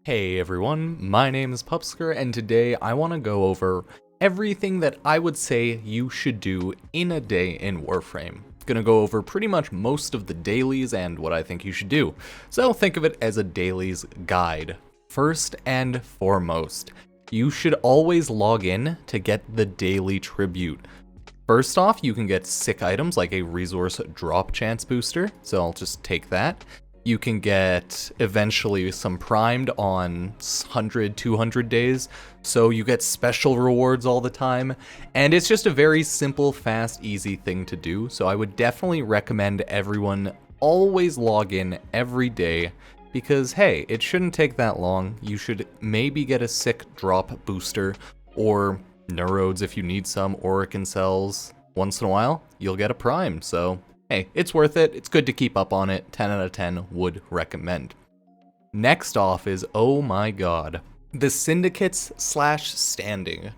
Hey everyone, my name is Pupsker, and today I want to go over everything that I would say you should do in a day in Warframe. Gonna go over pretty much most of the dailies and what I think you should do. So think of it as a dailies guide. First and foremost, you should always log in to get the daily tribute. First off, you can get sick items like a resource drop chance booster, so I'll just take that. You can get eventually some primed on 100, 200 days, so you get special rewards all the time, and it's just a very simple, fast, easy thing to do, so I would definitely recommend everyone always log in every day, because hey, it shouldn't take that long. You should maybe get a sick drop booster, or neurodes if you need some, Orican cells. Once in a while, you'll get a prime, so hey, it's worth it. It's good to keep up on it. 10 out of 10 would recommend. Next off is, oh my god, the syndicates / standing.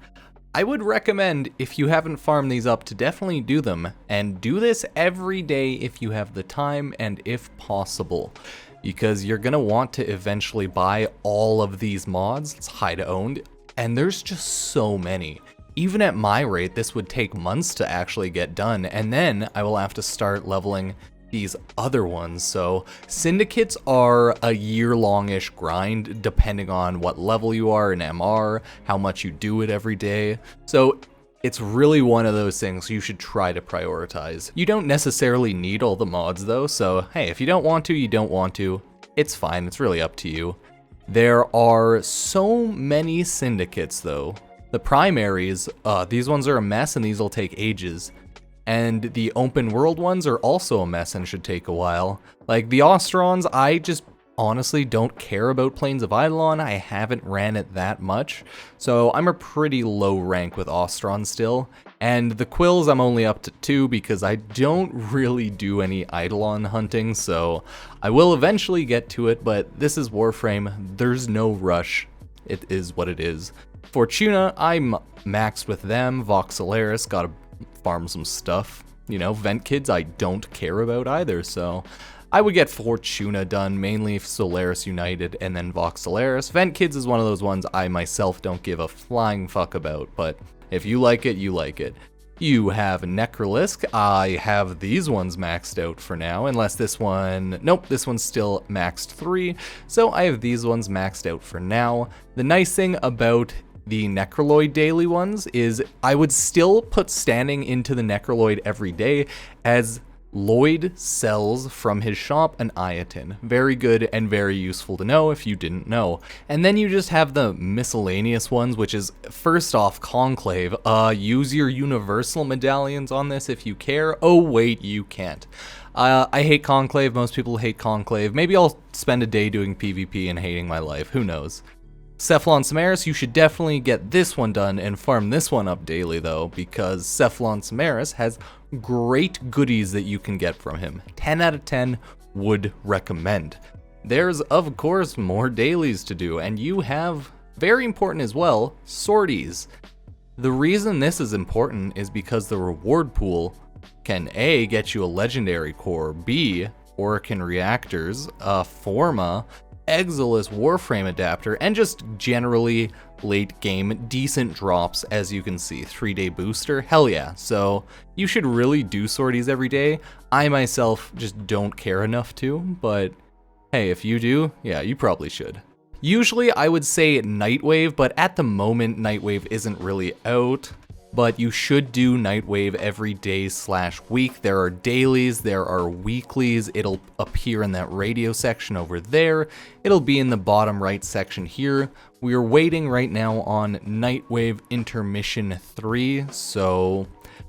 I would recommend, if you haven't farmed these up, to definitely do them, and do this every day if you have the time and if possible, because you're gonna want to eventually buy all of these mods. It's hide owned, and there's just so many. Even at my rate, this would take months to actually get done, and then I will have to start leveling these other ones. So syndicates are a year-long-ish grind, depending on what level you are in MR, how much you do it every day. So it's really one of those things you should try to prioritize. You don't necessarily need all the mods though, so hey, if you don't want to, you don't want to. It's fine, it's really up to you. There are so many syndicates though. The primaries, these ones are a mess and these will take ages. And the open world ones are also a mess and should take a while. Like the Ostrons, I just honestly don't care about Plains of Eidolon. I haven't ran it that much. So I'm a pretty low rank with Ostron still. And the Quills I'm only up to 2 because I don't really do any Eidolon hunting. So I will eventually get to it, but this is Warframe. There's no rush. It is what it is. Fortuna, I'm maxed with them. Voxelaris, gotta farm some stuff. You know, Vent Kids I don't care about either, so I would get Fortuna done, mainly if Solaris United and then Voxelaris. Vent Kids is one of those ones I myself don't give a flying fuck about, but if you like it, you like it. You have Necrolisk. I have these ones maxed out for now, unless this one, nope, this one's still maxed 3, so I have these ones maxed out for now. The nice thing about the Necroloid daily ones is I would still put standing into the Necroloid every day, as Lloyd sells from his shop an Iatin. Very good and very useful to know if you didn't know. And then you just have the miscellaneous ones, which is first off Conclave. Use your universal medallions on this if you care. Oh wait, you can't. I hate Conclave, most people hate Conclave. Maybe I'll spend a day doing PvP and hating my life, who knows. Cephalon Samaris, you should definitely get this one done and farm this one up daily though, because Cephalon Samaris has great goodies that you can get from him. 10 out of 10 would recommend. There's of course more dailies to do, and you have, very important as well, sorties. The reason this is important is because the reward pool can A, get you a legendary core, B, Orican reactors, Forma, Exilis Warframe adapter, and just generally late game decent drops, as you can see. 3-day booster, hell yeah. So you should really do sorties every day. I myself just don't care enough to, but hey, if you do, yeah, you probably should. Usually I would say nightwave, but at the moment nightwave isn't really out. But you should do nightwave every day / week. There are dailies, there are weeklies. It'll appear in that radio section over there. It'll be in the bottom right section here. We are waiting right now on Nightwave Intermission 3, so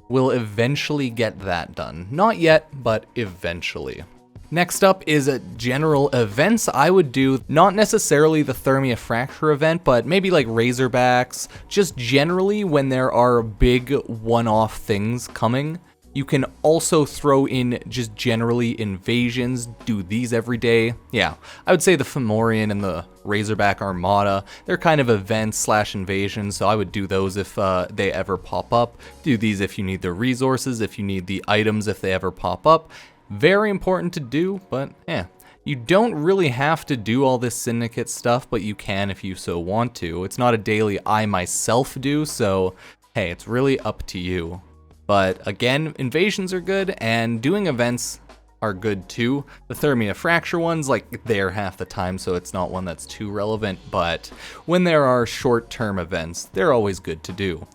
we'll eventually get that done. Not yet, but eventually. Next up is general events. I would do not necessarily the Thermia Fracture event, but maybe like Razorbacks. Just generally when there are big one-off things coming. You can also throw in just generally invasions, do these every day. Yeah, I would say the Fomorian and the Razorback Armada, they're kind of events / invasions, so I would do those if they ever pop up. Do these if you need the resources, if you need the items if they ever pop up. Very important to do, but yeah. You don't really have to do all this syndicate stuff, but you can if you so want to. It's not a daily I myself do, so hey, it's really up to you. But again, invasions are good, and doing events are good too. The Thermia Fracture ones, like, they're half the time, so it's not one that's too relevant, but when there are short-term events, they're always good to do.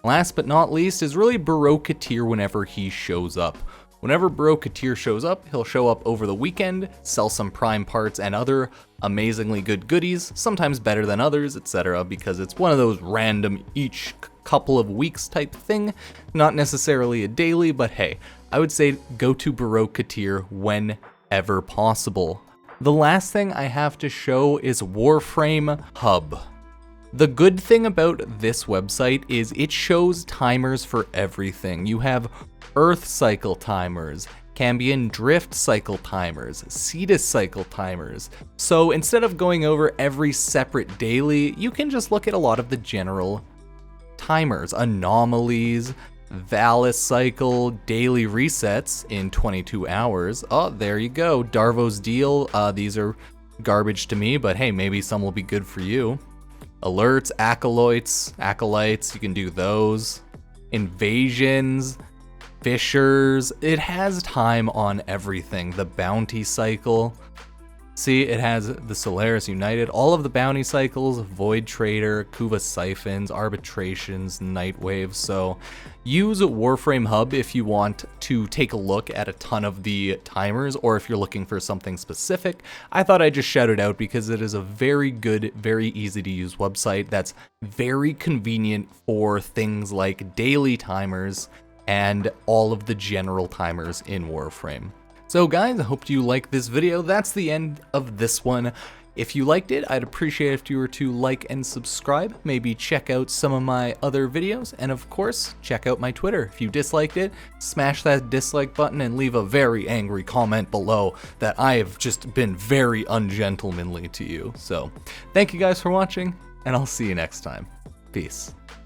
Last but not least is really Baroqueteer whenever he shows up. Whenever Baroqueteer shows up, he'll show up over the weekend, sell some prime parts and other amazingly good goodies, sometimes better than others, etc., because it's one of those random each couple of weeks type thing, not necessarily a daily, but hey, I would say go to Baroqueteer whenever possible. The last thing I have to show is Warframe Hub. The good thing about this website is it shows timers for everything. You have Earth cycle timers, Cambion drift cycle timers, Cetus cycle timers. So instead of going over every separate daily, you can just look at a lot of the general timers, anomalies, Valis cycle, daily resets in 22 hours. Oh, there you go. Darvo's deal. These are garbage to me, but hey, maybe some will be good for you. Alerts, acolytes, you can do those. Invasions, fishers. It has time on everything. The bounty cycle. See, it has the Solaris United, all of the bounty cycles, Void Trader, Kuva Siphons, Arbitrations, Nightwave. So use Warframe Hub if you want to take a look at a ton of the timers, or if you're looking for something specific. I thought I'd just shout it out because it is a very good, very easy to use website that's very convenient for things like daily timers and all of the general timers in Warframe. So guys, I hope you liked this video. That's the end of this one. If you liked it, I'd appreciate if you were to like and subscribe, maybe check out some of my other videos, and of course, check out my Twitter. If you disliked it, smash that dislike button and leave a very angry comment below that I have just been very ungentlemanly to you. So, thank you guys for watching, and I'll see you next time. Peace.